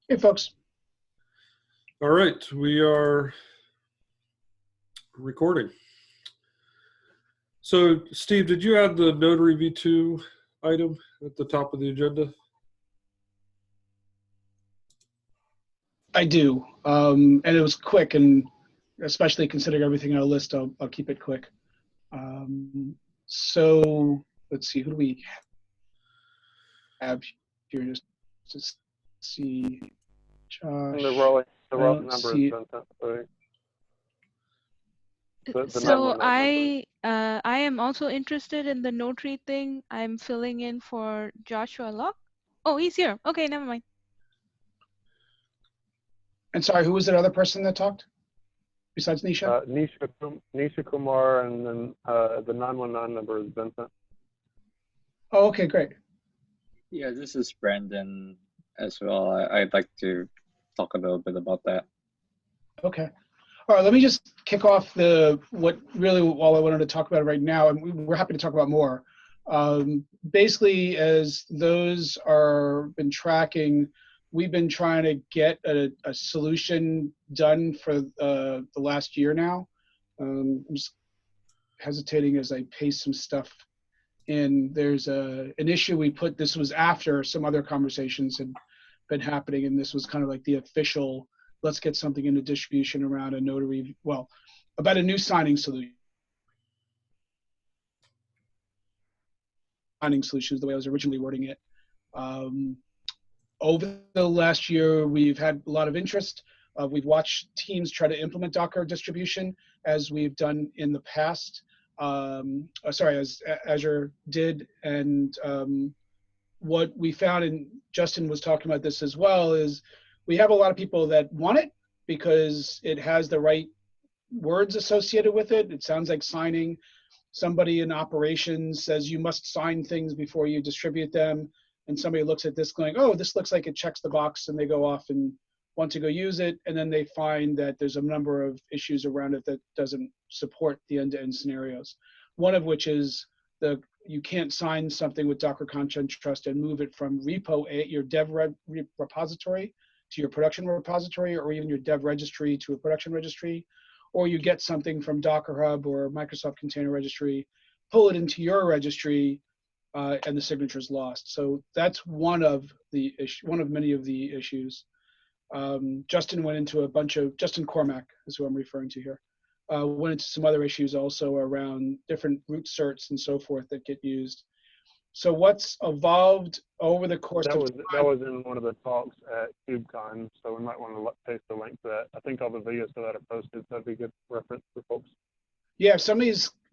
Hey, folks. All right, we are recording. So, Steve, did you add the Notary V2 item at the top of the agenda? I do, and it was quick, and especially considering everything on our list, I'll keep it quick. So let's see, who do we have here? Just to see, And Josh. the I raw don't number see. is Vincent. So the So 919 number. I am also interested in the notary thing. I'm filling in for Joshua Locke. Oh, he's here. Okay, never mind. And sorry, who was that other person that talked besides Nisha? Nisha Kumar, and then the 919 number is Vincent. Oh, okay, great. Yeah, this is Brandon as well. I'd like to talk a little bit about that. Okay. All right, let me just kick off what really all I wanted to talk about right now, and we're happy to talk about more. Basically, as those are been tracking, we've been trying to get a solution done for the last year now. I'm just hesitating as I paste some stuff in. There's an issue we put, this was after some other conversations had been happening, and this was kind of like the official, let's get something into distribution around a notary, well, about a new signing solution. Signing solutions, the way I was originally wording it. Over the last year, we've had a lot of interest. We've watched teams try to implement Docker distribution as we've done in the past. As Azure did. And what we found, and Justin was talking about this as well, is we have a lot of people that want it because it has the right words associated with it. It sounds like signing. Somebody in operations says you must sign things before you distribute them. And somebody looks at this going, oh, this looks like it checks the box, and they go off and want to go use it. And then they find that there's a number of issues around it that doesn't support the end-to-end scenarios. One of which is you can't sign something with Docker Content Trust and move it from repo A, your dev repository, to your production repository, or even your dev registry to a production registry. Or you get something from Docker Hub or Microsoft Container Registry, pull it into your registry, and the signature is lost. So that's one of many of the issues. Justin went into Justin Cormack is who I'm referring to here, went into some other issues also around different root certs and so forth that get used. So what's evolved over the course that of was time, that was in one of the talks at KubeCon, so we might want to paste the link to that. I think all the videos for that are posted, so that'd be a good reference for folks. Yeah,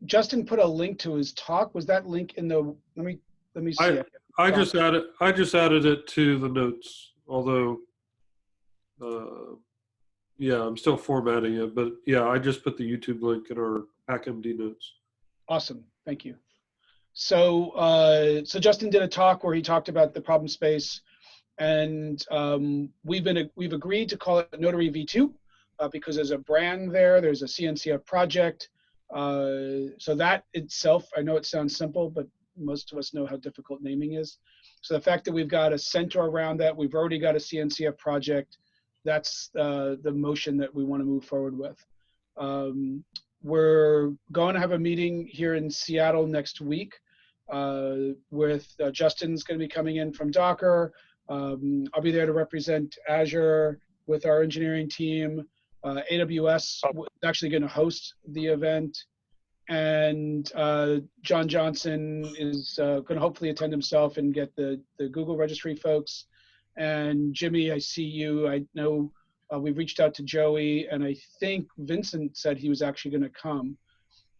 Justin put a link to his talk. Was that link in the? Let me see. I just added it to the notes. Although, yeah, I'm still formatting it, but yeah, I just put the YouTube link in our HackMD notes. Awesome, thank you. So, so Justin did a talk where he talked about the problem space, and we've agreed to call it Notary V2 because there's a brand there. There's a CNCF project. So that itself, I know it sounds simple, but most of us know how difficult naming is. So the fact that we've got a center around that, we've already got a CNCF project, that's the motion that we want to move forward with. We're going to have a meeting here in Seattle next week with Justin's going to be coming in from Docker. I'll be there to represent Azure with our engineering team. AWS is actually going to host the event. And John Johnson is going to hopefully attend himself and get the Google registry folks. And Jimmy, I see you. I know we've reached out to Joey, and I think Vincent said he was actually going to come.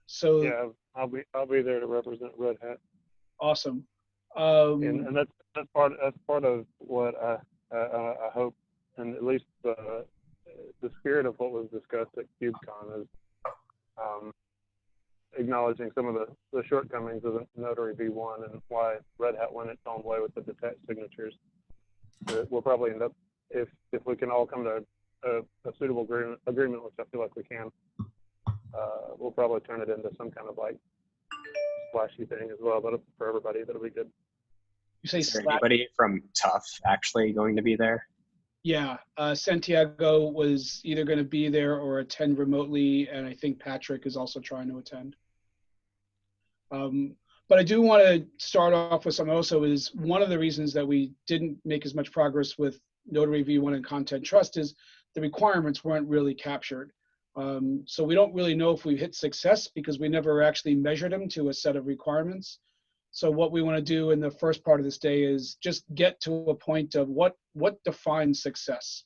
So yeah, I'll be there to represent Red Hat. Awesome. And that's part of what I hope, and at least the spirit of what was discussed at KubeCon is acknowledging some of the shortcomings of the Notary V1 and why Red Hat went its own way with the detached signatures. We'll probably end up, if we can all come to a suitable agreement, which I feel like we can, we'll probably turn it into some kind of like splashy thing as well. But for everybody, that'll be good. You say is there anybody from Tough actually going to be there? Yeah, Santiago was either going to be there or attend remotely, and I think Patrick is also trying to attend. But I do want to start off with something also is one of the reasons that we didn't make as much progress with Notary V1 and Content Trust is the requirements weren't really captured. So we don't really know if we hit success because we never actually measured them to a set of requirements. So what we want to do in the first part of this day is just get to a point of what defines success.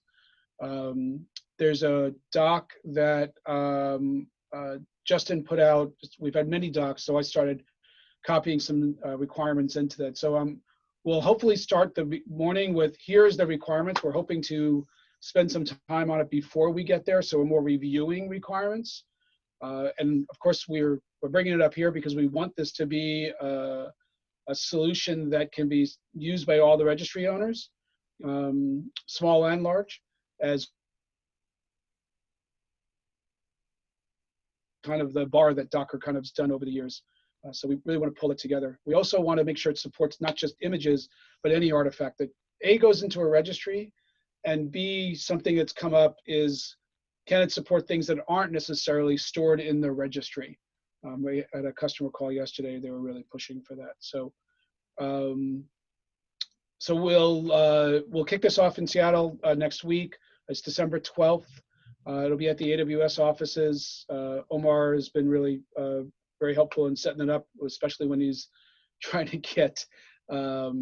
There's a doc that Justin put out. We've had many docs, so I started copying some requirements into that. So we'll hopefully start the morning with here's the requirements. We're hoping to spend some time on it before we get there, so we're more reviewing requirements. And of course, we're bringing it up here because we want this to be a solution that can be used by all the registry owners, small and large, as kind of the bar that Docker kind of has done over the years. So we really want to pull it together. We also want to make sure it supports not just images, but any artifact that A, goes into a registry, and B, something that's come up is, can it support things that aren't necessarily stored in the registry? We had a customer call yesterday. They were really pushing for that. So, we'll kick this off in Seattle next week. It's December 12th. It'll be at the AWS offices. Omar has been really very helpful in setting it up, especially when he's trying to get a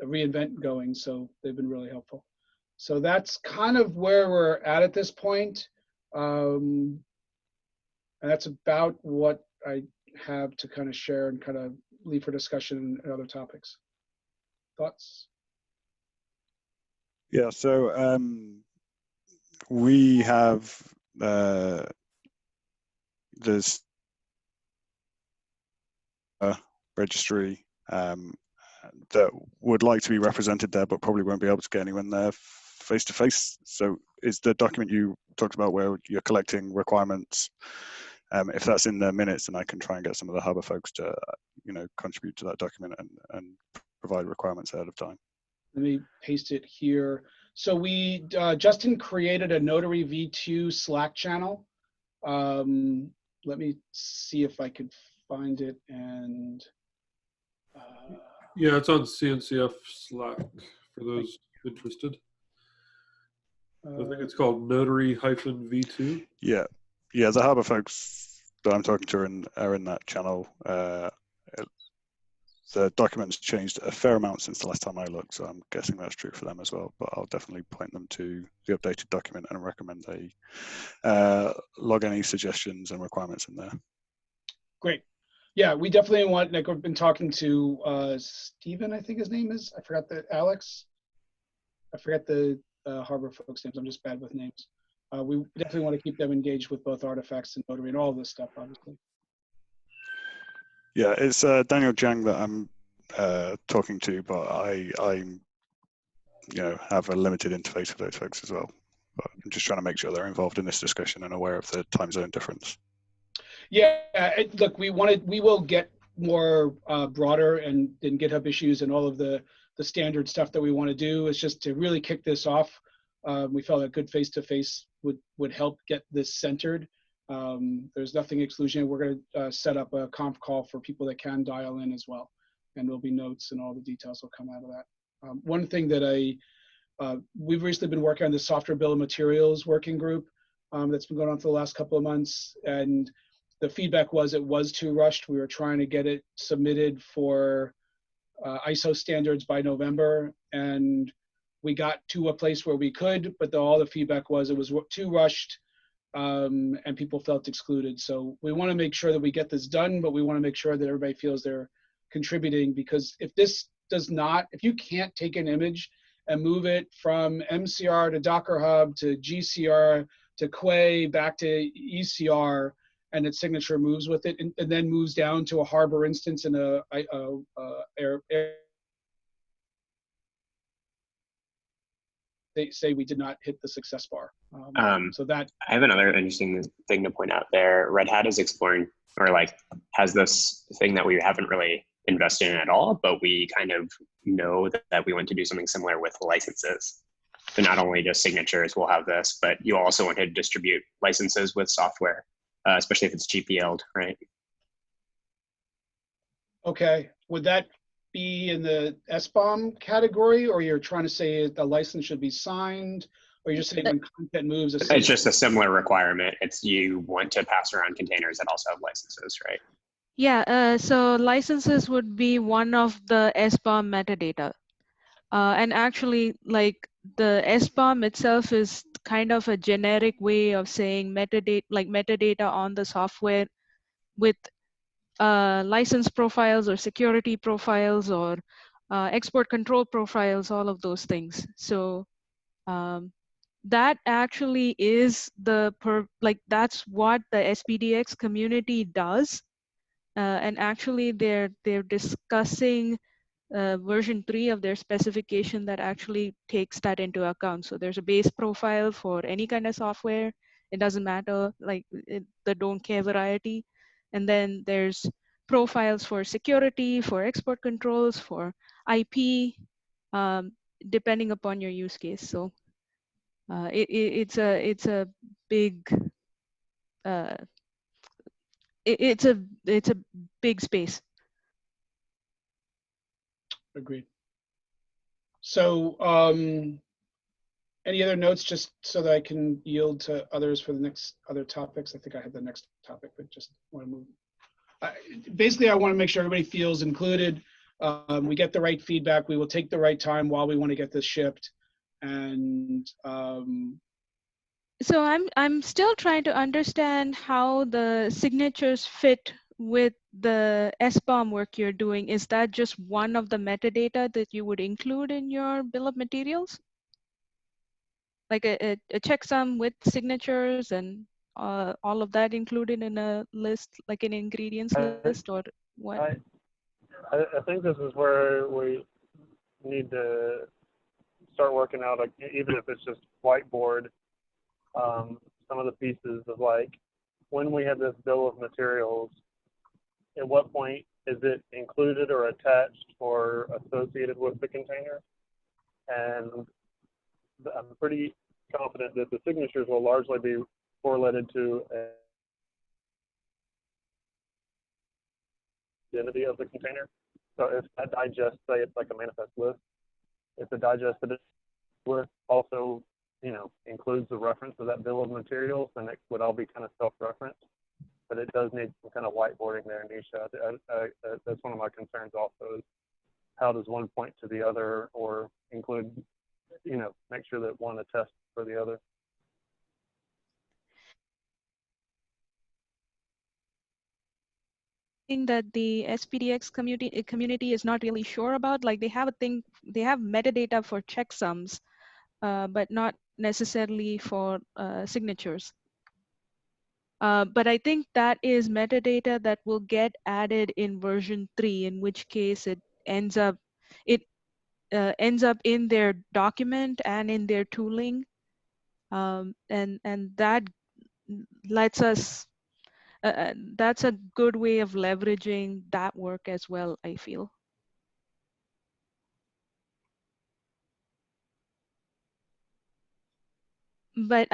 reInvent going. So they've been really helpful. So that's kind of where we're at this point. And that's about what I have to kind of share and kind of leave for discussion and other topics. Thoughts? Yeah, so we have this registry that would like to be represented there, but probably won't be able to get anyone there face to face. So is the document you talked about where you're collecting requirements, if that's in the minutes, then I can try and get some of the Harbor folks to, contribute to that document and provide requirements ahead of time. Let me paste it here. So we, Justin created a Notary V2 Slack channel. Let me see if I could find it and. Yeah, it's on CNCF Slack for those interested. I think it's called Notary-V2. Yeah, the Harbor folks that I'm talking to are in that channel. The document's changed a fair amount since the last time I looked, so I'm guessing that's true for them as well. But I'll definitely point them to the updated document and recommend they log any suggestions and requirements in there. Great. Yeah, we definitely want, like we've been talking to Stephen, I think his name is. I forgot Alex. I forgot the Harbor folks' names. I'm just bad with names. We definitely want to keep them engaged with both artifacts and Notary and all this stuff, obviously. Yeah, it's Daniel Jiang that I'm talking to, but I have a limited interface with those folks as well. But I'm just trying to make sure they're involved in this discussion and aware of the time zone difference. Yeah, look, we will get more broader and in GitHub issues and all of the standard stuff that we want to do. It's just to really kick this off. We felt a good face-to-face would help get this centered. There's nothing exclusionary. We're going to set up a conf call for people that can dial in as well. And there'll be notes and all the details will come out of that. One thing that we've recently been working on the software bill of materials working group that's been going on for the last couple of months. And the feedback was it was too rushed. We were trying to get it submitted for ISO standards by November. And we got to a place where we could, but all the feedback was it was too rushed. And people felt excluded. So we want to make sure that we get this done, but we want to make sure that everybody feels they're contributing, because if you can't take an image and move it from MCR to Docker Hub to GCR to Quay back to ECR, and its signature moves with it, and then moves down to a Harbor instance in they say we did not hit the success bar. So that I have another interesting thing to point out there. Red Hat is exploring, or has this thing that we haven't really invest in at all, but we kind of know that we want to do something similar with licenses. So not only just signatures will have this, but you also want to distribute licenses with software, especially if it's GPL'd, right? Okay, would that be in the SBOM category, or you're trying to say the license should be signed, or you're just saying when content moves? It's just a similar requirement. It's you want to pass around containers that also have licenses, right? Yeah, so licenses would be one of the SBOM metadata. And actually, like the SBOM itself is kind of a generic way of saying metadata, like metadata on the software with license profiles or security profiles or export control profiles, all of those things. So that actually is that's what the SPDX community does. And actually they're discussing version 3 of their specification that actually takes that into account. So there's a base profile for any kind of software. It doesn't matter, like the don't care variety. And then there's profiles for security, for export controls, for IP, depending upon your use case. So it's a big it's a big space. Agreed. So any other notes, just so that I can yield to others for the next other topics? I think I have the next topic, but just want to move. Basically, I want to make sure everybody feels included. We get the right feedback. We will take the right time while we want to get this shipped. And so I'm still trying to understand how the signatures fit with the SBOM work you're doing. Is that just one of the metadata that you would include in your bill of materials? Like a checksum with signatures and all of that included in a list, like an ingredients list, or what? I think this is where we need to start working out, like, even if it's just whiteboard, some of the pieces of, like, when we have this bill of materials, at what point is it included or attached or associated with the container? And I'm pretty confident that the signatures will largely be correlated to an identity of the container. So if that digest, say it's like a manifest list, if the digested list also, you know, includes the reference of that bill of materials, then it would all be kind of self-referenced. But it does need some kind of whiteboarding there, Nisha. That's one of my concerns also, is how does one point to the other or include, you know, make sure that one attests for the other. That the SPDX community is not really sure about. Like they have metadata for checksums, but not necessarily for signatures. But I think that is metadata that will get added in version 3, in which case it ends up in their document and in their tooling, and that lets us. That's a good way of leveraging that work as well, I feel. But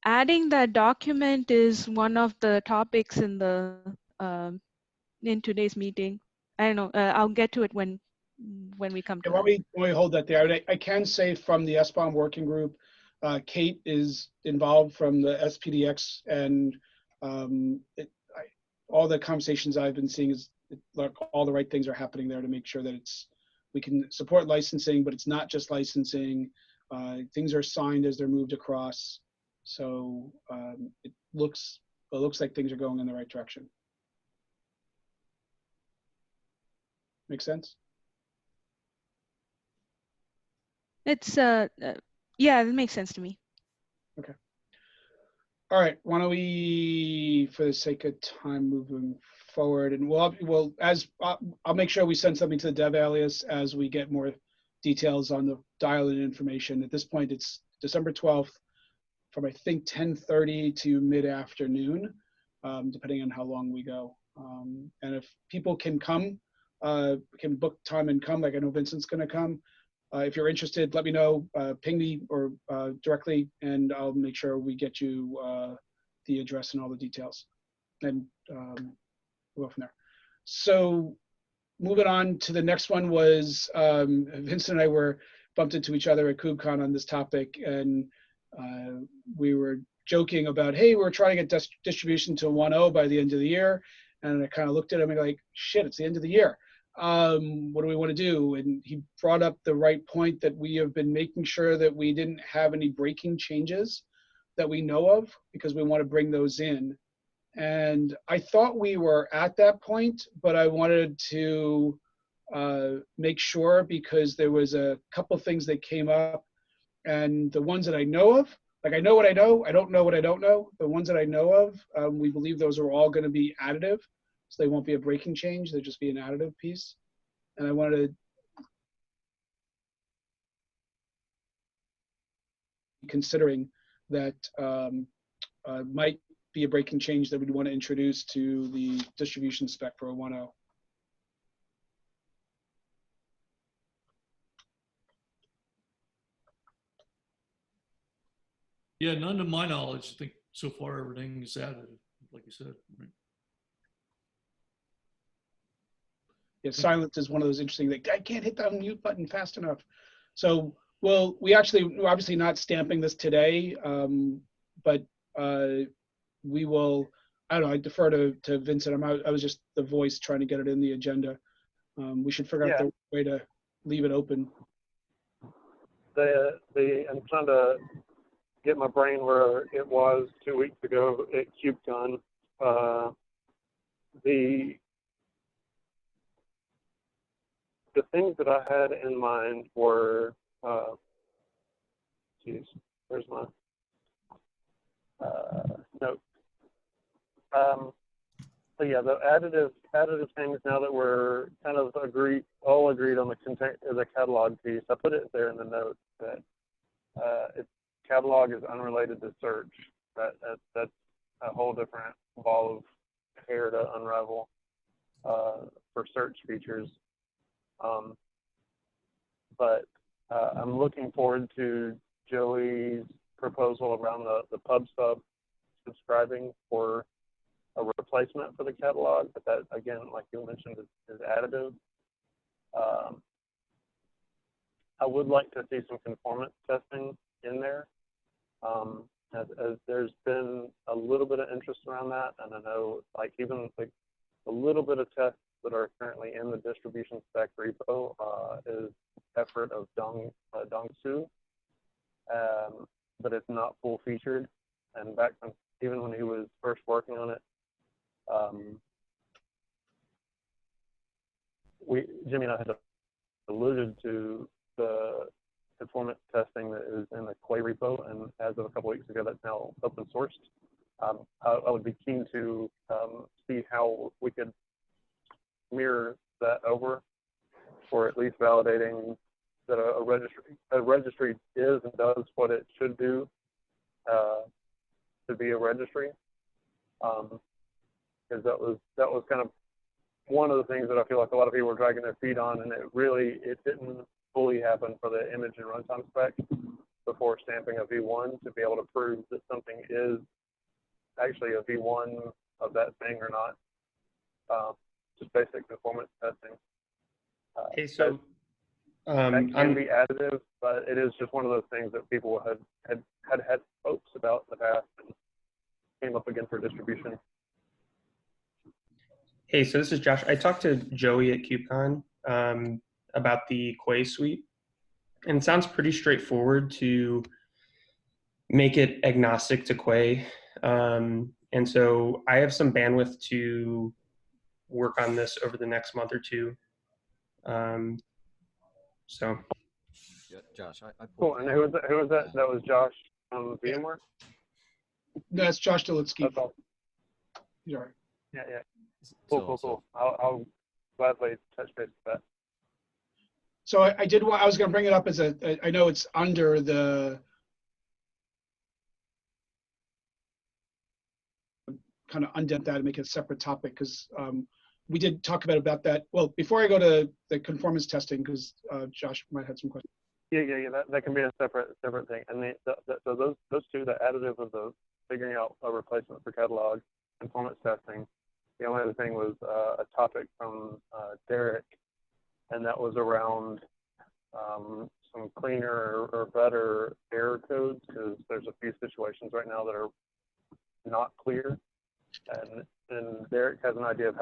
adding that document is one of the topics in the in today's meeting. I don't know. I'll get to it when we come to why that. don't we hold that there? I can say from the SBOM working group, Kate is involved from the SPDX, and all the conversations I've been seeing is all the right things are happening there to make sure that we can support licensing, but it's not just licensing. Things are signed as they're moved across, so it looks like things are going in the right direction. Make sense? It's yeah, it makes sense to me. Okay. All right. Why don't we, for the sake of time, moving forward, and I'll make sure we send something to the dev alias as we get more details on the dial-in information. At this point, it's December 12th from I think 10:30 to mid-afternoon, depending on how long we go. And if people can come, can book time and come, like I know Vincent's going to come. If you're interested, let me know, ping me or directly, and I'll make sure we get you the address and all the details. And we'll go from there. So moving on to the next one was Vincent and I were bumped into each other at KubeCon on this topic, and we were joking about, hey, we're trying to get distribution to 1.0 by the end of the year. And I kind of looked at him and like, shit, it's the end of the year. What do we want to do? And he brought up the right point that we have been making sure that we didn't have any breaking changes that we know of, because we want to bring those in. And I thought we were at that point, but I wanted to make sure, because there was a couple things that came up, and the ones that I know of, like I know what I know, I don't know what I don't know. The ones that I know of, we believe those are all going to be additive. So they won't be a breaking change, they'll just be an additive piece. And I wanted to considering that might be a breaking change that we'd want to introduce to the distribution spec for a 1.0. Yeah, none to my knowledge. I think so far everything is added, like you said. Right? Yeah, silence is one of those interesting things. I can't hit the unmute button fast enough. So, well, we're obviously not stamping this today, but we will. I don't know. I defer to Vincent. I was just the voice trying to get it in the agenda. We should figure out the way to leave it open. I'm trying to get my brain where it was 2 weeks ago at KubeCon. The things that I had in mind were, where's my note? So yeah, the additive things, now that we're kind of all agreed on the catalog piece, I put it there in the note that catalog is unrelated to search. That's a whole different ball of hair to unravel for search features. But I'm looking forward to Joey's proposal around the pub sub subscribing for a replacement for the catalog, but that, again, like you mentioned, is additive. I would like to see some conformance testing in there, as there's been a little bit of interest around that, and I know like even like a little bit of tests that are currently in the distribution spec repo is effort of Dong Su, but it's not full featured. And back even when he was first working on it, Jimmy and I had alluded to the conformance testing that is in the Quay repo, and as of a couple weeks ago, that's now open sourced. I would be keen to see how we could mirror that over, or at least validating that a registry is and does what it should do to be a registry. Because that was kind of one of the things that I feel like a lot of people were dragging their feet on, and it didn't fully happen for the image and runtime spec before stamping a V1 to be able to prove that something is actually a V1 of that thing or not. Just basic performance testing. Okay, so that can be additive, but it is just one of those things that people had hopes about in the past and came up again for distribution. Hey, so this is Josh. I talked to Joey at KubeCon about the Quay suite, and it sounds pretty straightforward to make it agnostic to Quay. And so I have some bandwidth to work on this over the next month or two. So. Yeah, Josh, I cool. And who was that? That was Josh from VMware? That's Josh Delitsky. That's all. Sorry. Yeah. Cool. I'll gladly touch base with that. So I was going to bring it up as I know it's under the kind of undent that and make it a separate topic, because we did talk about that. Well, before I go to the conformance testing, because Josh might have some questions. Yeah. That can be a separate thing. And so those two, the additive of the figuring out a replacement for catalog, conformance testing. The only other thing was a topic from Derek, and that was around some cleaner or better error codes, because there's a few situations right now that are not clear, and Derek has an idea of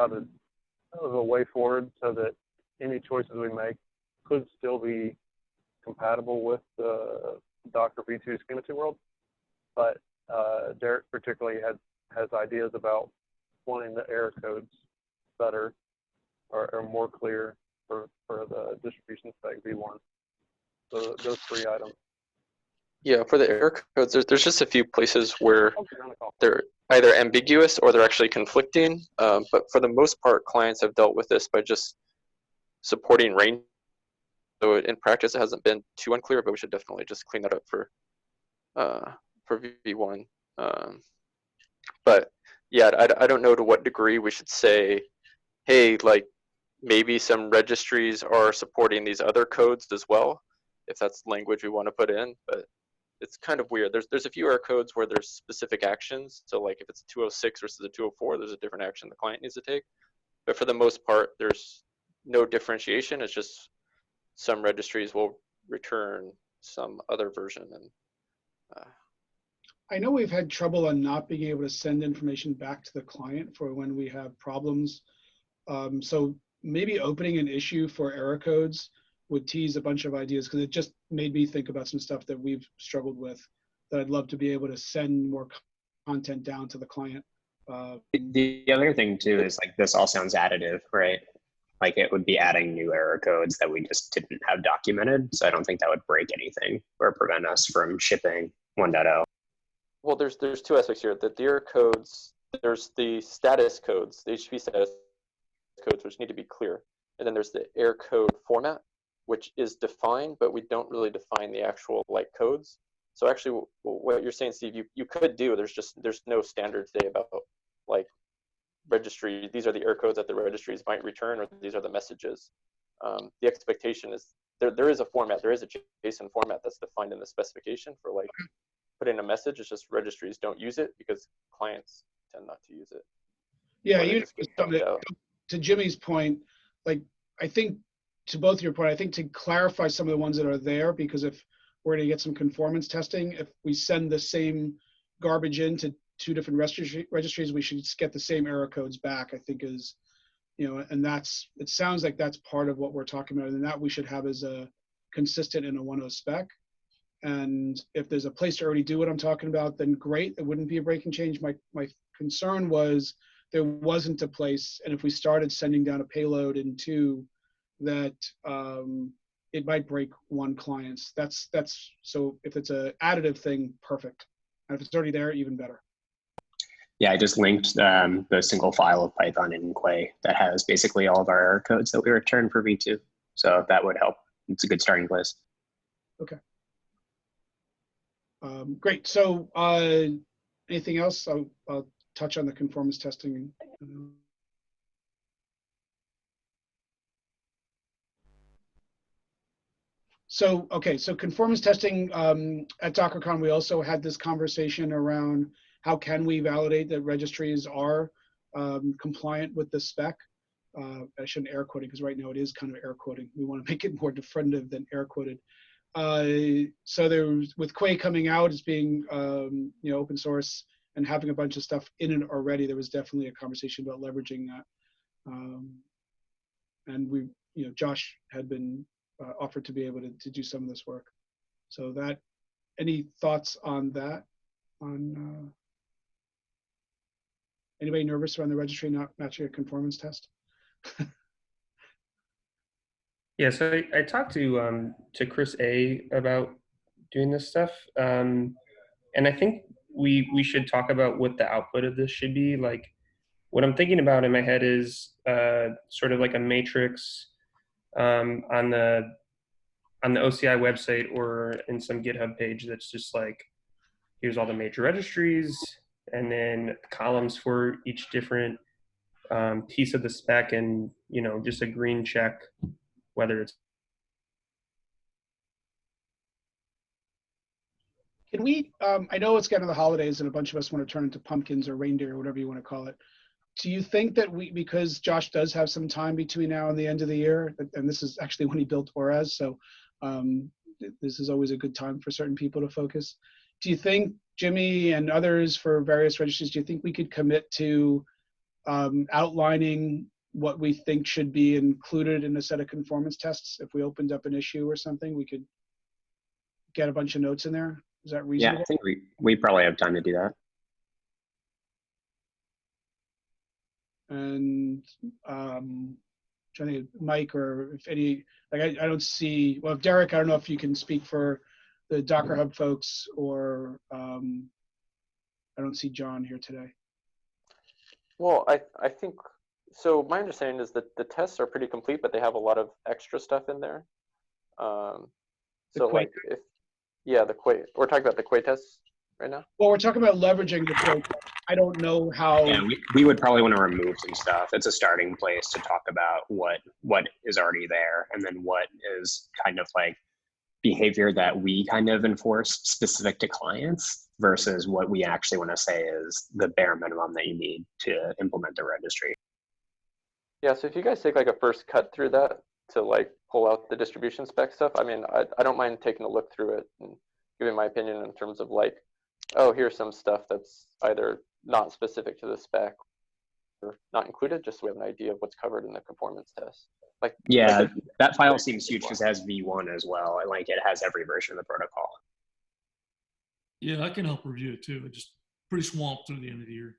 of a way forward so that any choices we make could still be compatible with the Docker V2 Schema 2 world. But Derek particularly has ideas about wanting the error codes better or more clear for the distribution spec V1. So those three items. Yeah, for the error codes, there's just a few places where they're either ambiguous or they're actually conflicting. But for the most part, clients have dealt with this by just supporting range. So in practice, it hasn't been too unclear, but we should definitely just clean that up for V1. But yeah, I don't know to what degree we should say, hey, like maybe some registries are supporting these other codes as well, if that's language we want to put in. But it's kind of weird. There's a few error codes where there's specific actions. So like if it's a 206 versus a 204, there's a different action the client needs to take. But for the most part, there's no differentiation. It's just some registries will return some other version. And I know we've had trouble on not being able to send information back to the client for when we have problems. So maybe opening an issue for error codes would tease a bunch of ideas, because it just made me think about some stuff that we've struggled with that I'd love to be able to send more content down to the client. The other thing too is like this all sounds additive, right? Like it would be adding new error codes that we just didn't have documented. So I don't think that would break anything or prevent us from shipping 1.0. Well, there's two aspects here. The error codes, there's the status codes, the HTTP status codes, which need to be clear. And then there's the error code format, which is defined, but we don't really define the actual like codes. So actually what you're saying, Steve, you could do, there's no standard today about like registry, these are the error codes that the registries might return, or these are the messages. The expectation is there is a format, there is a JSON format that's defined in the specification for like putting a message. It's just registries don't use it because clients tend not to use it. Yeah, to Jimmy's point, like I think to both your point, I think to clarify some of the ones that are there, because if we're going to get some conformance testing, if we send the same garbage into two different registries, we should get the same error codes back, I think is, and it sounds like that's part of what we're talking about, and that we should have as a consistent in a 1.0 spec. And if there's a place to already do what I'm talking about, then great, it wouldn't be a breaking change. My concern was there wasn't a place, and if we started sending down a payload in 2, that it might break one client's. That's so if it's a additive thing, perfect. And if it's already there, even better. Yeah, I just linked the single file of Python in Quay that has basically all of our error codes that we return for V2. So that would help. It's a good starting place. Okay. Great. So anything else? I'll touch on the conformance testing. So, okay, so conformance testing at DockerCon, we also had this conversation around how can we validate that registries are compliant with the spec. I shouldn't air quoting because right now it is kind of air quoting. We want to make it more definitive than air quoted. So there was, with Quay coming out as being open source and having a bunch of stuff in it already, there was definitely a conversation about leveraging that. And we, Josh had been offered to be able to do some of this work. So that, any thoughts on that? On anybody nervous around the registry not matching a conformance test? Yeah, so I talked to Chris A about doing this stuff, and I think we should talk about what the output of this should be. Like, what I'm thinking about in my head is sort of like a matrix on the OCI website or in some GitHub page that's just like, here's all the major registries, and then columns for each different piece of the spec, and just a green check whether it's. Can we, I know it's getting to the holidays and a bunch of us want to turn into pumpkins or reindeer or whatever you want to call it. Do you think that because Josh does have some time between now and the end of the year, and this is actually when he built ORAS, so this is always a good time for certain people to focus. Do you think, Jimmy and others for various registries, do you think we could commit to outlining what we think should be included in a set of conformance tests? If we opened up an issue or something, we could get a bunch of notes in there. Is that reasonable? Yeah, I think we probably have time to do that. And trying to think, Mike, or if any, like I don't see, well, if Derek, I don't know if you can speak for the Docker Hub folks, or I don't see John here today. Well, I think, so my understanding is that the tests are pretty complete, but they have a lot of extra stuff in there. So like if, yeah, we're talking about the Quay tests right now? Well, we're talking about leveraging the Quay test. I don't know how. Yeah, we would probably want to remove some stuff. It's a starting place to talk about what is already there, and then what is kind of like behavior that we kind of enforce specific to clients versus what we actually want to say is the bare minimum that you need to implement the registry. Yeah, so if you guys take like a first cut through that to like pull out the distribution spec stuff, I mean, I don't mind taking a look through it and giving my opinion in terms of like, oh, here's some stuff that's either not specific to the spec or not included, just so we have an idea of what's covered in the conformance test. Like, yeah, that file seems huge because it has V1 as well, and like it has every version of the protocol. Yeah, I can help review it too. It's just pretty swamped through the end of the year.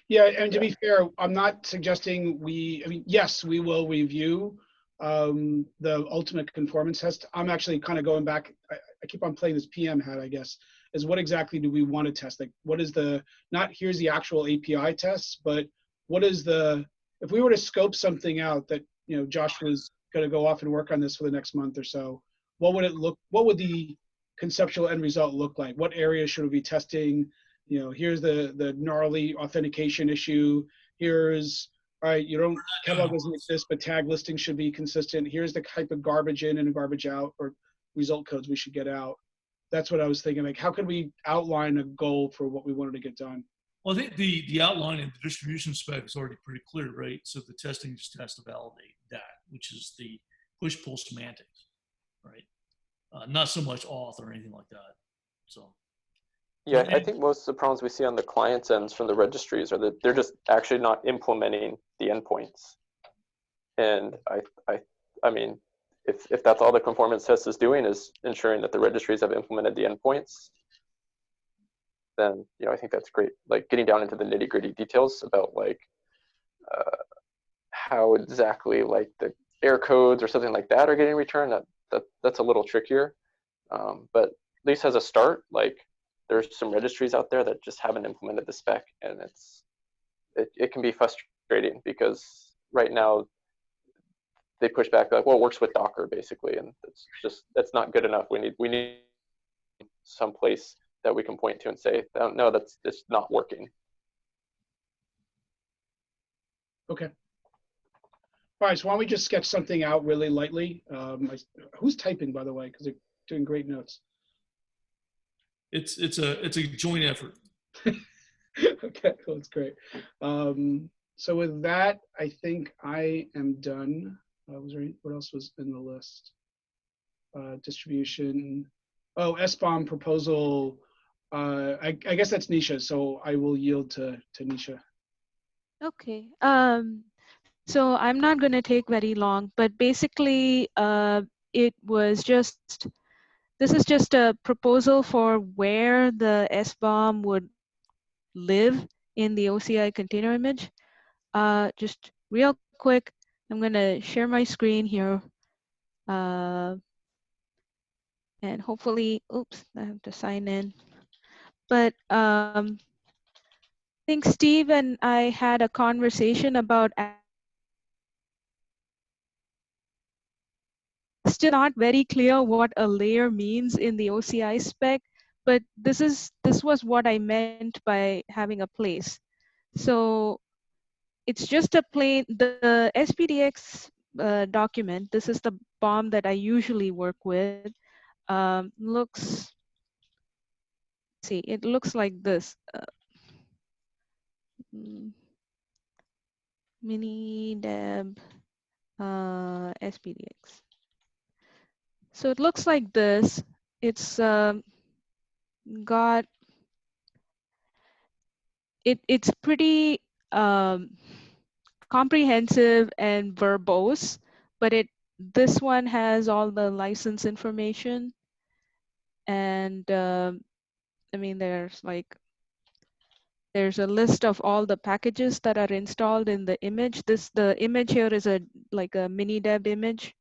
Yeah, and to be fair, I'm not suggesting I mean, yes, we will review the ultimate conformance test. I'm actually kind of going back, I keep on playing this PM hat, I guess, is what exactly do we want to test? Like, what is not here's the actual API tests, but what is if we were to scope something out that, Josh was going to go off and work on this for the next month or so, what would the conceptual end result look like? What areas should we be testing? Here's the gnarly authentication issue. Here's, all right, catalog doesn't exist, but tag listing should be consistent. Here's the type of garbage in and garbage out or result codes we should get out. That's what I was thinking. Like, how could we outline a goal for what we wanted to get done? Well, I think the outline in the distribution spec is already pretty clear, right? So the testing just has to validate that, which is the push-pull semantics, right? Not so much auth or anything like that. So. Yeah, I think most of the problems we see on the client's ends from the registries are that they're just actually not implementing the endpoints. And I mean, if that's all the conformance test is doing is ensuring that the registries have implemented the endpoints, then I think that's great. Like getting down into the nitty-gritty details about like how exactly like the error codes or something like that are getting returned, that's a little trickier. But at least as a start, like there's some registries out there that just haven't implemented the spec, and it can be frustrating because right now they push back like, well, it works with Docker basically, and that's not good enough. We need some place that we can point to and say, no, that's just not working. Okay. All right, so why don't we just sketch something out really lightly? Who's typing, by the way, because they're doing great notes. It's a joint effort. Okay, well, that's great. So with that, I think I am done. What else was in the list? Distribution. Oh, SBOM proposal. I guess that's Nisha, so I will yield to Nisha. Okay. So I'm not going to take very long, but basically it was this is just a proposal for where the SBOM would live in the OCI container image. Just real quick, I'm going to share my screen here. And hopefully, oops, I have to sign in. But I think Steve and I had a conversation about still not very clear what a layer means in the OCI spec, but this was what I meant by having a place. So it's just a plain, the SPDX document. This is the BOM that I usually work with. Looks, see, it looks like this. Mini deb SPDX. So it looks like this. It's got it's pretty comprehensive and verbose, but this one has all the license information, and I mean there's a list of all the packages that are installed in the image. The image here is like a mini deb image.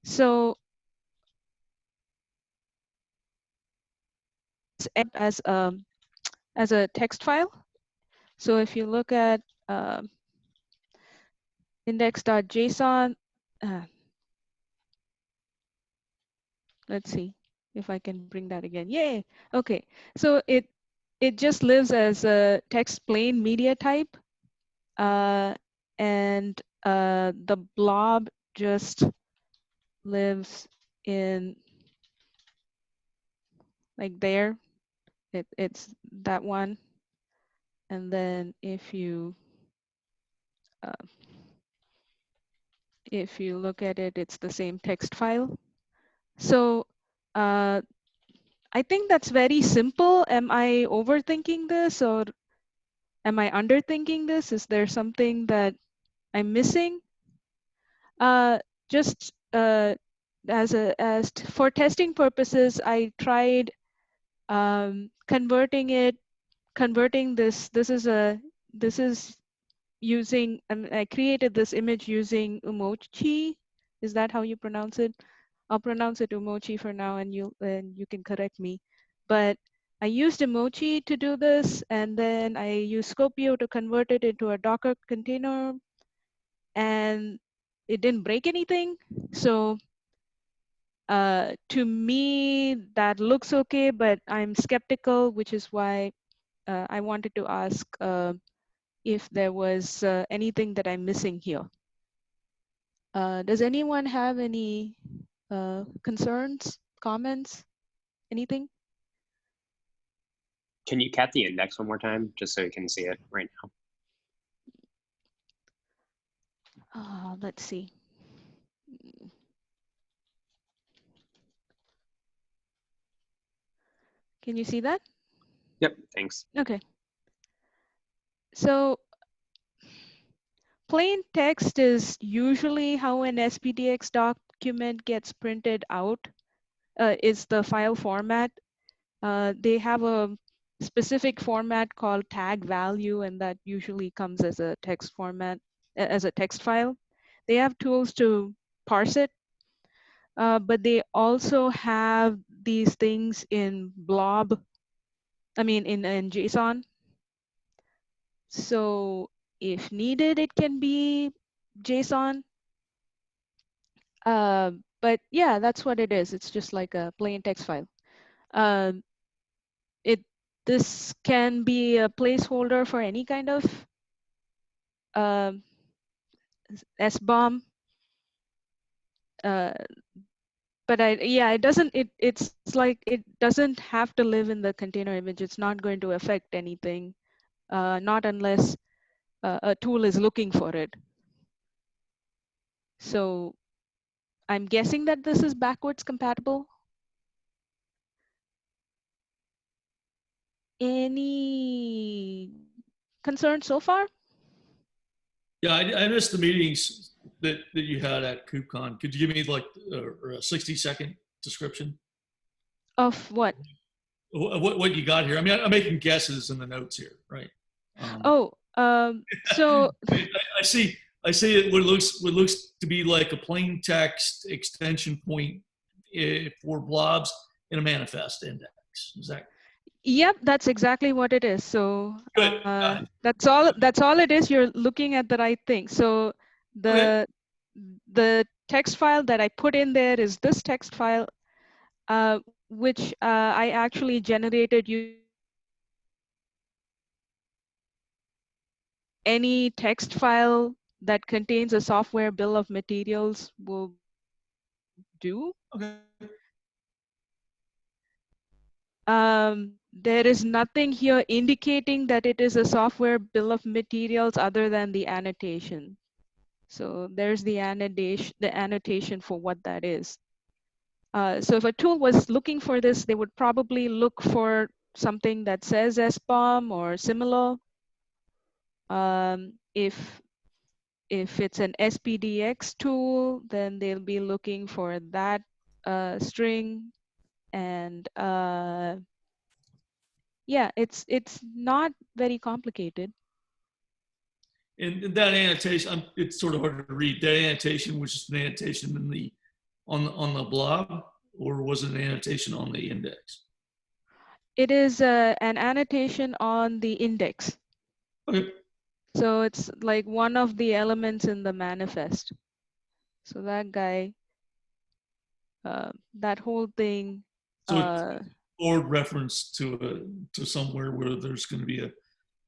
So it's as a text file. So if you look at index.json, let's see if I can bring that again. Yay! Okay, so it just lives as a text plain media type, and the blob just lives in like there. It's that one, and then if you look at it, it's the same text file. So I think that's very simple. Am I overthinking this, or am I underthinking this? Is there something that I'm missing? Just for testing purposes, I tried converting this. This is using, I created this image using Umochi. Is that how you pronounce it? I'll pronounce it Umochi for now, and you can correct me. But I used Emoji to do this, and then I used Scopio to convert it into a Docker container, and it didn't break anything. So to me, that looks okay, but I'm skeptical, which is why I wanted to ask if there was anything that I'm missing here. Does anyone have any concerns, comments, anything? Can you cat the index one more time, just so you can see it right now? Let's see. Can you see that? Yep, thanks. Okay. So plain text is usually how an SPDX document gets printed out, is the file format. They have a specific format called tag value, and that usually comes as a text format, as a text file. They have tools to parse it, but they also have these things in blob, in JSON. So if needed, it can be JSON. But yeah, that's what it is. It's just like a plain text file. This can be a placeholder for any kind of SBOM. But it doesn't. It's like it doesn't have to live in the container image. It's not going to affect anything, not unless a tool is looking for it. So I'm guessing that this is backwards compatible. Any concerns so far? Yeah, I missed the meetings that you had at KubeCon. Could you give me like a 60-second description of what? What you got here? I mean, I'm making guesses in the notes here, right? So I see it. What looks to be like a plain text extension point for blobs in a manifest index. Is that? Yep, that's exactly what it is. So Good. that's all it is. You're looking at the right thing. So the text file that I put in there is this text file. which I actually generated any text file that contains a software bill of materials will do. Okay. There is nothing here indicating that it is a software bill of materials other than the annotation. So there's the annotation for what that is. So if a tool was looking for this, they would probably look for something that says SBOM or similar. If it's an SPDX tool, then they'll be looking for that string. And yeah, it's not very complicated. And that annotation, it's sort of hard to read. That annotation was just an annotation in the on the blob, or was it an annotation on the index? It is an annotation on the index. Okay. So it's like one of the elements in the manifest. So that guy, that whole thing. So it's forward reference to somewhere where there's going to be a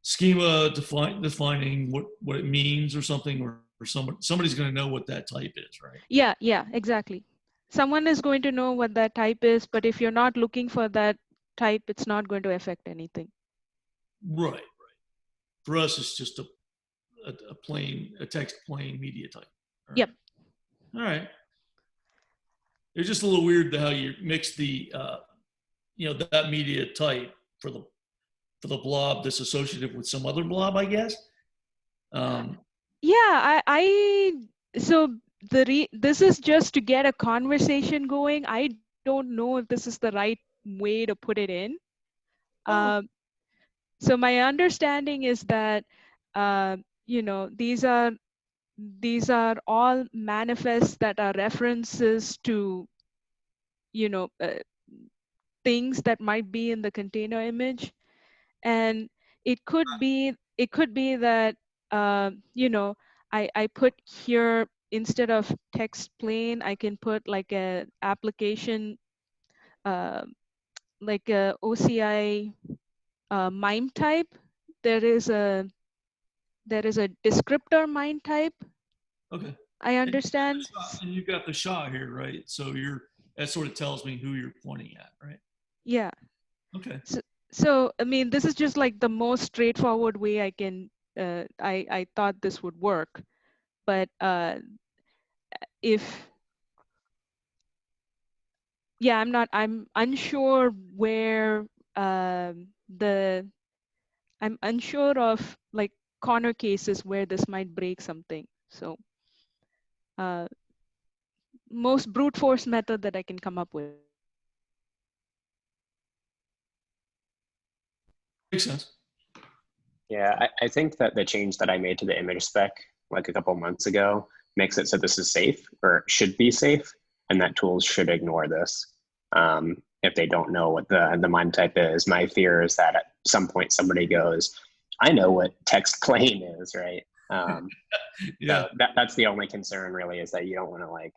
schema defining what it means or something, or somebody's going to know what that type is, right? Yeah, exactly. Someone is going to know what that type is, but if you're not looking for that type, it's not going to affect anything. Right. For us, it's just a text plain media type. Right? Yep. All right. It's just a little weird how you mix the that media type for the blob that's associated with some other blob, I guess. Yeah, so this is just to get a conversation going. I don't know if this is the right way to put it in. So my understanding is that these are all manifests that are references to things that might be in the container image, and it could be that I put here, instead of text plain, I can put like a application, like a OCI MIME type. There is a descriptor MIME type. Okay. I understand. And you got the shot here, right? So that sort of tells me who you're pointing at, right? Yeah. Okay. So I mean, this is just like the most straightforward way I can. I thought this would work, but I'm unsure where I'm unsure of like corner cases where this might break something. So most brute force method that I can come up with. Makes sense. Yeah, I think that the change that I made to the image spec like a couple months ago makes it so this is safe, or should be safe, and that tools should ignore this if they don't know what the MIME type is. My fear is that at some point somebody goes, I know what text plain is, right? Yeah. So that's the only concern really, is that you don't want to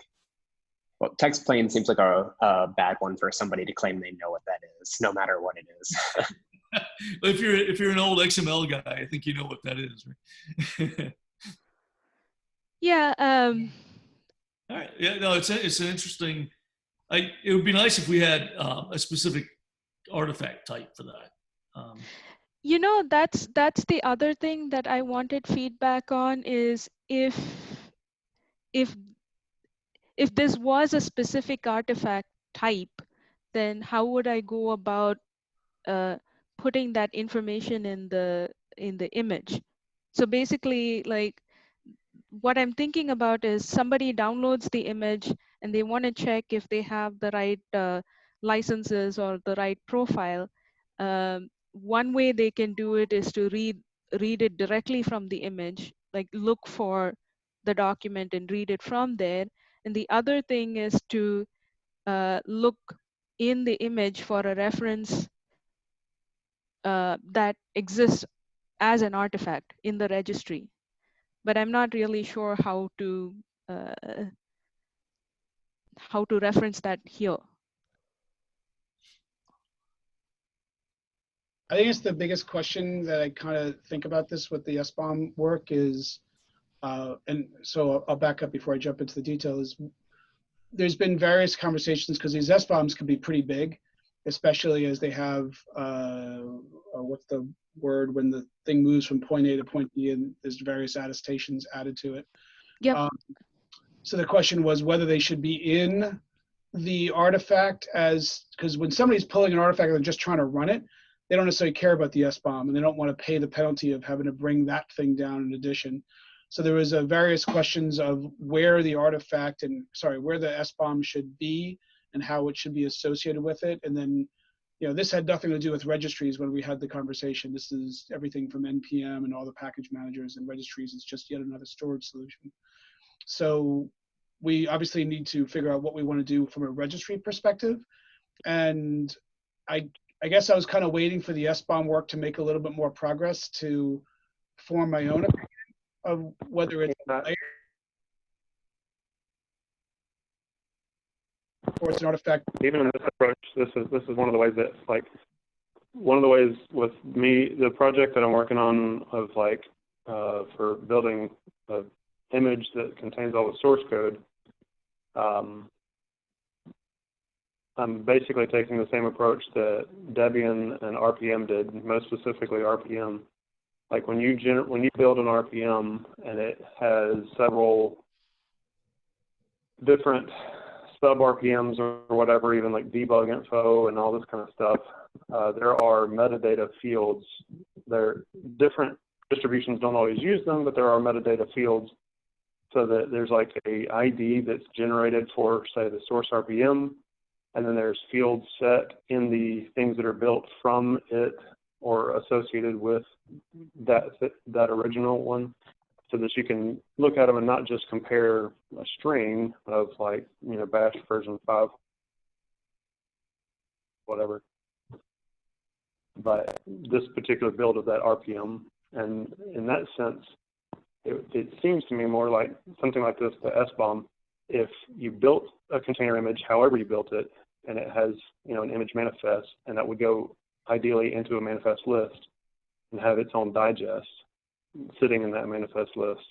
well, text plain seems like a bad one for somebody to claim they know what that is, no matter what it is. if you're an old XML guy, I think you know what that is, right? Yeah. All right. Yeah. No, it's an interesting. It would be nice if we had a specific artifact type for that. That's the other thing that I wanted feedback on, is if this was a specific artifact type, then how would I go about putting that information in the image? So basically, like, what I'm thinking about is somebody downloads the image and they want to check if they have the right licenses or the right profile. One way they can do it is to read it directly from the image, like look for the document and read it from there. And the other thing is to look in the image for a reference that exists as an artifact in the registry. But I'm not really sure how to reference that here. I think it's the biggest question that I kind of think about this with the SBOM work is, and so I'll back up before I jump into the details. There's been various conversations because these SBOMs can be pretty big, especially as they have, what's the word, when the thing moves from point A to point B and there's various attestations added to it. Yep. So the question was whether they should be in the artifact as, because when somebody's pulling an artifact and they're just trying to run it, they don't necessarily care about the SBOM and they don't want to pay the penalty of having to bring that thing down in addition. So there was various questions of where the artifact and, where the SBOM should be and how it should be associated with it. And then, this had nothing to do with registries when we had the conversation. This is everything from NPM and all the package managers and registries. It's just yet another storage solution. So we obviously need to figure out what we want to do from a registry perspective. And I guess I was kind of waiting for the SBOM work to make a little bit more progress to form my own opinion of whether it's or it's an artifact. Even in this approach, this is one of the ways that, like, one of the ways with me, the project that I'm working on of, like, for building an image that contains all the source code, I'm basically taking the same approach that Debian and RPM did, most specifically RPM. Like when you build an RPM and it has several different sub RPMs or whatever, even like debug info and all this kind of stuff, there are metadata fields. Different distributions don't always use them, but there are metadata fields so that there's like a ID that's generated for, say, the source RPM, and then there's fields set in the things that are built from it or associated with that original one, so that you can look at them and not just compare a string of, like, bash version 5, whatever, but this particular build of that RPM. And in that sense, it seems to me more like something like this, the SBOM. If you built a container image, however you built it, and it has, an image manifest, and that would go ideally into a manifest list and have its own digest sitting in that manifest list,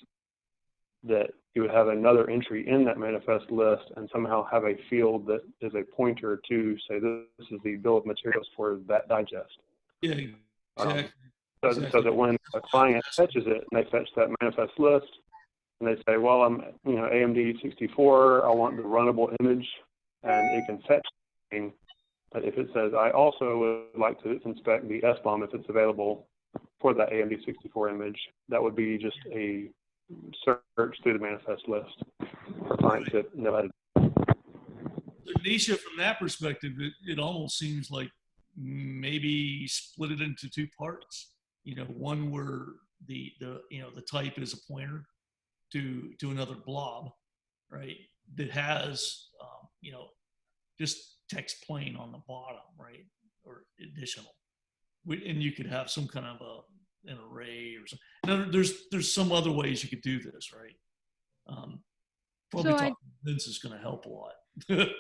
that you would have another entry in that manifest list and somehow have a field that is a pointer to say this is the bill of materials for that digest. Yeah, exactly. So that when a client fetches it and they fetch that manifest list and they say, well, I'm AMD 64, I want the runnable image, and it can fetch something. But if it says, I also would like to inspect the SBOM if it's available for that AMD 64 image, that would be just a search through the manifest list for clients that know how to. So Nisha, from that perspective, it almost seems like maybe split it into two parts. One where the type is a pointer to another blob, right? That has just text plain on the bottom, right? Or additional, and you could have some kind of an array or something. Now, there's some other ways you could do this, right? Probably talking to Vince is going to help a lot.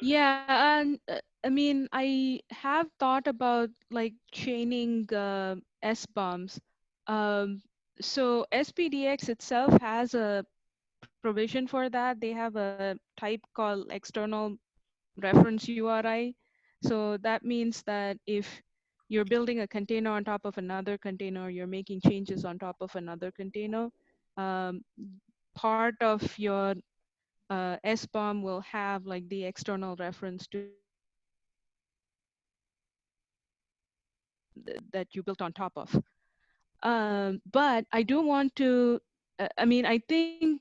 Yeah, and I mean, I have thought about like chaining SBOMs. So SPDX itself has a provision for that. They have a type called external reference URI. So that means that if you're building a container on top of another container, you're making changes on top of another container, part of your SBOM will have like the external reference to that you built on top of. But I do want to, I think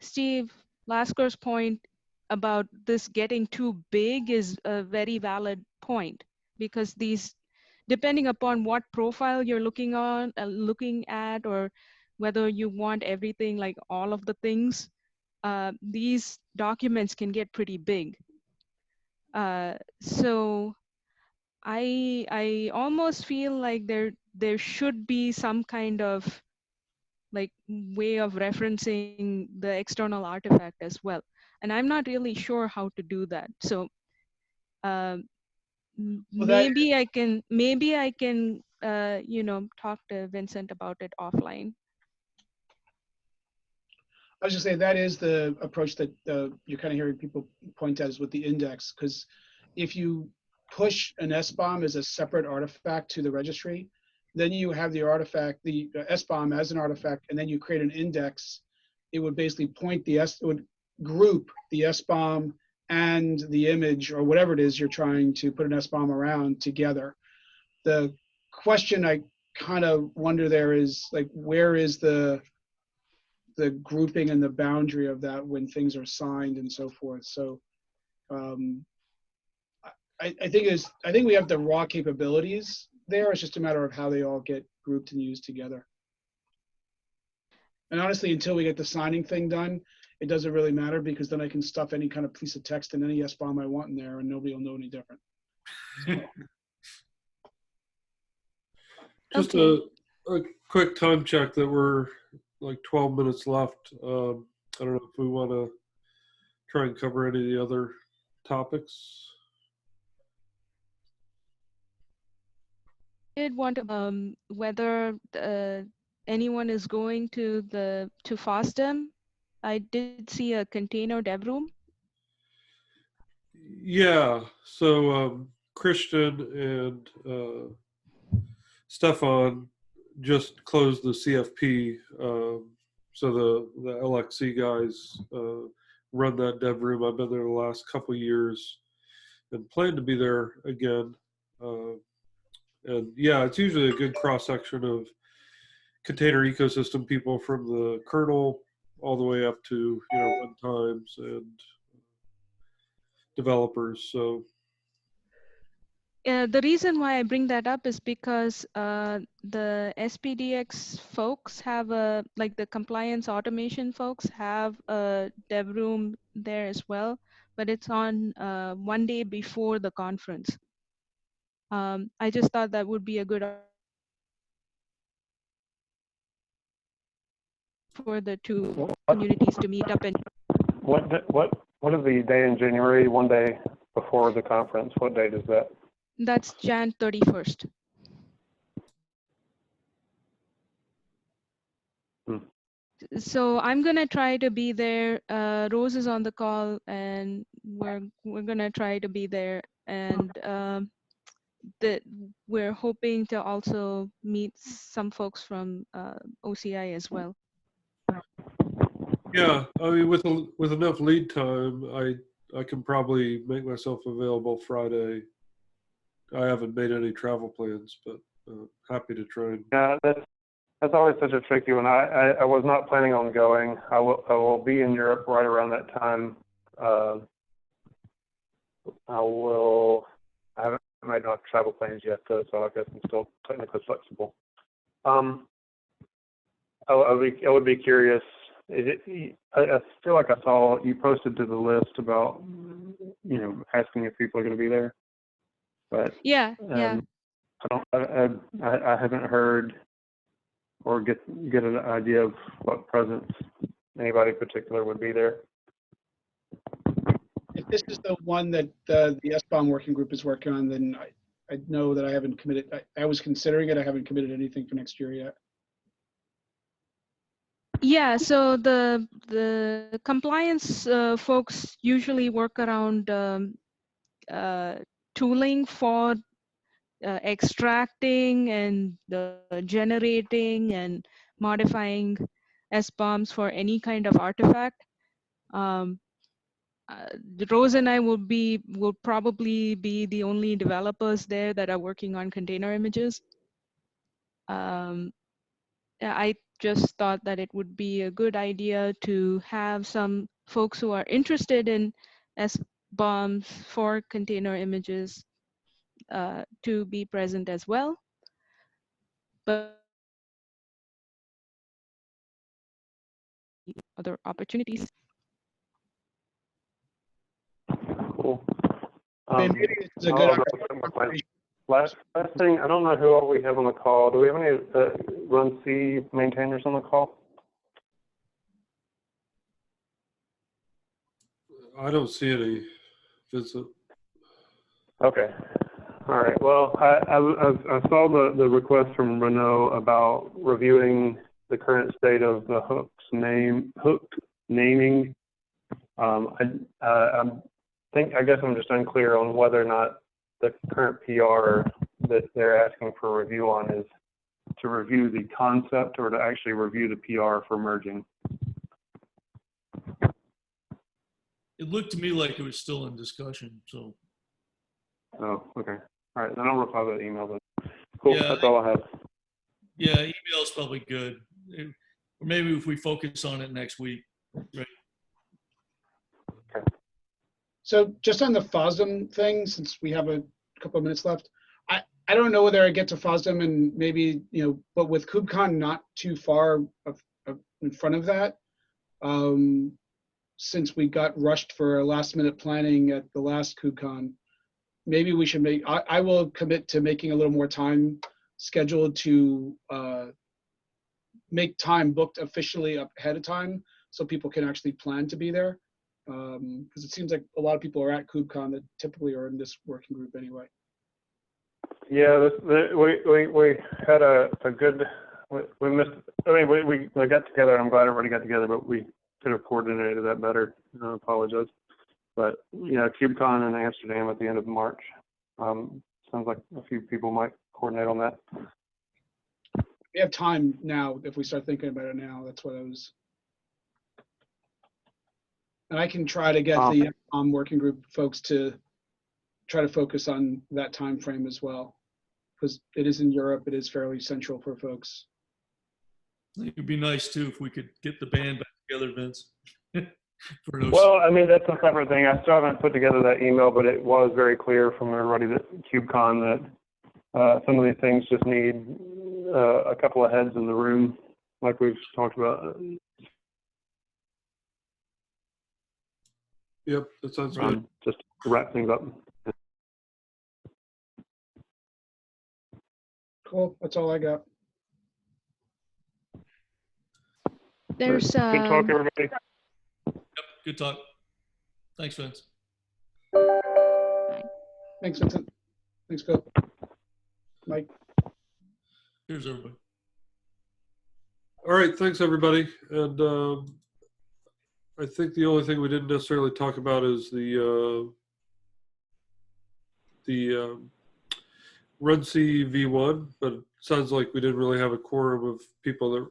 Steve Lasker's point about this getting too big is a very valid point, because these, depending upon what profile you're looking at, or whether you want everything, like all of the things, these documents can get pretty big. So I almost feel like there should be some kind of like way of referencing the external artifact as well. And I'm not really sure how to do that. So Well, that, maybe I can you know, talk to Vincent about it offline. I was just saying that is the approach that you're kind of hearing people point at, is with the index, because if you push an SBOM as a separate artifact to the registry, then you have the artifact, the SBOM as an artifact, and then you create an index. It would basically point it would group the SBOM and the image or whatever it is you're trying to put an SBOM around together. The question I kind of wonder there is, like, where is the grouping and the boundary of that when things are signed and so forth. So I think we have the raw capabilities there. It's just a matter of how they all get grouped and used together. And honestly, until we get the signing thing done, it doesn't really matter, because then I can stuff any kind of piece of text and any SBOM I want in there, and nobody will know any different. Just Okay. a quick time check that we're like 12 minutes left. I don't know if we want to try and cover any of the other topics. I did want to, whether anyone is going to FOSDEM. I did see a container dev room. Yeah, so Christian and Stefan just closed the CFP. So the LXC guys run that dev room. I've been there the last couple of years and plan to be there again. And yeah, it's usually a good cross section of container ecosystem people, from the kernel all the way up to, you know, runtimes and developers. So The reason why I bring that up is because the SPDX folks have like the compliance automation folks have a dev room there as well, but it's on one day before the conference. I just thought that would be a good for the two communities to meet up. And What is the day in January? One day before the conference. What date is that? that's Jan 31st. So I'm gonna try to be there. Rose is on the call, and we're gonna try to be there, and that we're hoping to also meet some folks from OCI as well. yeah, I mean, with enough lead time, I can probably make myself available Friday. I haven't made any travel plans, but happy to try and. Yeah, that's always such a tricky one. I was not planning on going. I will be in Europe right around that time. I haven't made no travel plans yet, though, so I guess I'm still technically flexible. I would be curious. I feel like I saw you posted to the list about, you know, asking if people are going to be there, but yeah. I haven't heard or get an idea of what presence anybody in particular would be there. If this is the one that the SBOM working group is working on, then I know that I haven't committed. I was considering it. I haven't committed anything for next year yet. Yeah, so the compliance folks usually work around tooling for extracting and generating and modifying SBOMs for any kind of artifact. Rose and I will probably be the only developers there that are working on container images. I just thought that it would be a good idea to have some folks who are interested in SBOMs for container images to be present as well. But other opportunities. Cool. Maybe it's a good opportunity. Last thing, I don't know who all we have on the call. Do we have any Run C maintainers on the call? I don't see any, Vincent. Okay. All right. Well, I saw the request from Renault about reviewing the current state of the hooked naming. I guess I'm just unclear on whether or not the current PR that they're asking for a review on is to review the concept or to actually review the PR for merging. It looked to me like it was still in discussion, so. Oh, okay. All right, then I'll reply to that email then. Cool, Yeah, that's all I have. Yeah, email is probably good. Or maybe if we focus on it next week, right? So just on the FOSDEM thing, since we have a couple of minutes left, I don't know whether I get to FOSDEM and maybe, but with KubeCon not too far in front of that, since we got rushed for last minute planning at the last KubeCon, maybe we should I will commit to making a little more time scheduled to make time booked officially up ahead of time so people can actually plan to be there. Because it seems like a lot of people are at KubeCon that typically are in this working group anyway. Yeah, we had a good, we missed, we got together. I'm glad everybody got together, but we could have coordinated that better. I apologize. But, KubeCon in Amsterdam at the end of March. Sounds like a few people might coordinate on that. We have time now if we start thinking about it now. That's what I was. And I can try to get the working group folks to try to focus on that time frame as well, because it is in Europe. It is fairly central for folks. It would be nice too if we could get the band back together, Vince. Well, I mean, that's a separate thing. I still haven't put together that email, but it was very clear from everybody that KubeCon that some of these things just need a couple of heads in the room, like we've talked about. Yep, that sounds good. Just to wrap things up. Cool. That's all I got. There's Good talk, everybody. Yep, good talk. Thanks, Vince. Thanks, Vincent. Thanks, Phil. Mike. Here's everybody. All right, thanks everybody. And I think the only thing we didn't necessarily talk about is the RunC V1, but it sounds like we didn't really have a quorum of people that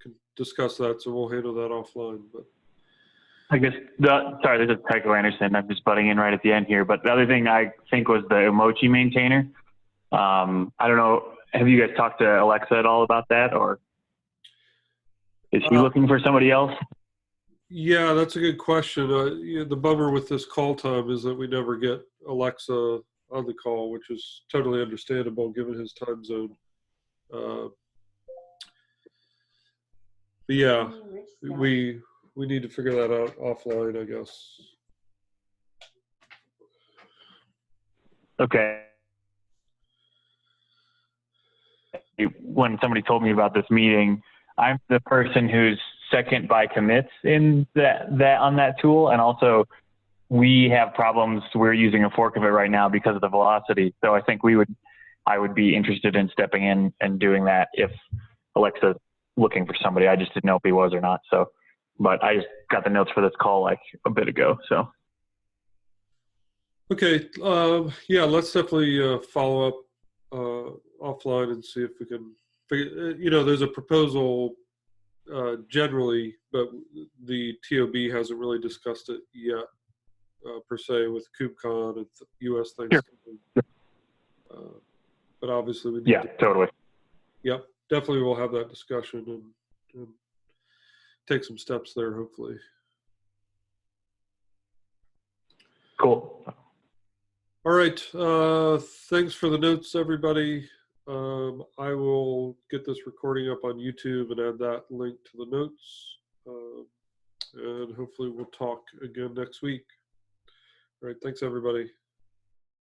can discuss that, so we'll handle that offline. But I guess, sorry, this is Tycho Anderson. I'm just butting in right at the end here. But the other thing I think was the emoji maintainer. I don't know, have you guys talked to Alexa at all about that, or is she looking for somebody else? Yeah, that's a good question. The bummer with this call time is that we never get Alexa on the call, which is totally understandable given his time zone. But yeah, we need to figure that out offline, I guess. Okay. When somebody told me about this meeting, I'm the person who's second by commits in that on that tool, and also we have problems. We're using a fork of it right now because of the velocity. So I think I would be interested in stepping in and doing that if Alexa's looking for somebody. I just didn't know if he was or not. So, but I just got the notes for this call like a bit ago. So. Okay. Yeah, let's definitely follow up offline and see if we can figure, there's a proposal generally, but the TOB hasn't really discussed it yet per se with KubeCon and US Thanksgiving. Sure. But obviously we need to, totally. Yep, definitely we'll have that discussion and take some steps there, hopefully. Cool. All right. Thanks for the notes, everybody. I will get this recording up on YouTube and add that link to the notes. And hopefully we'll talk again next week. All right. Thanks, everybody.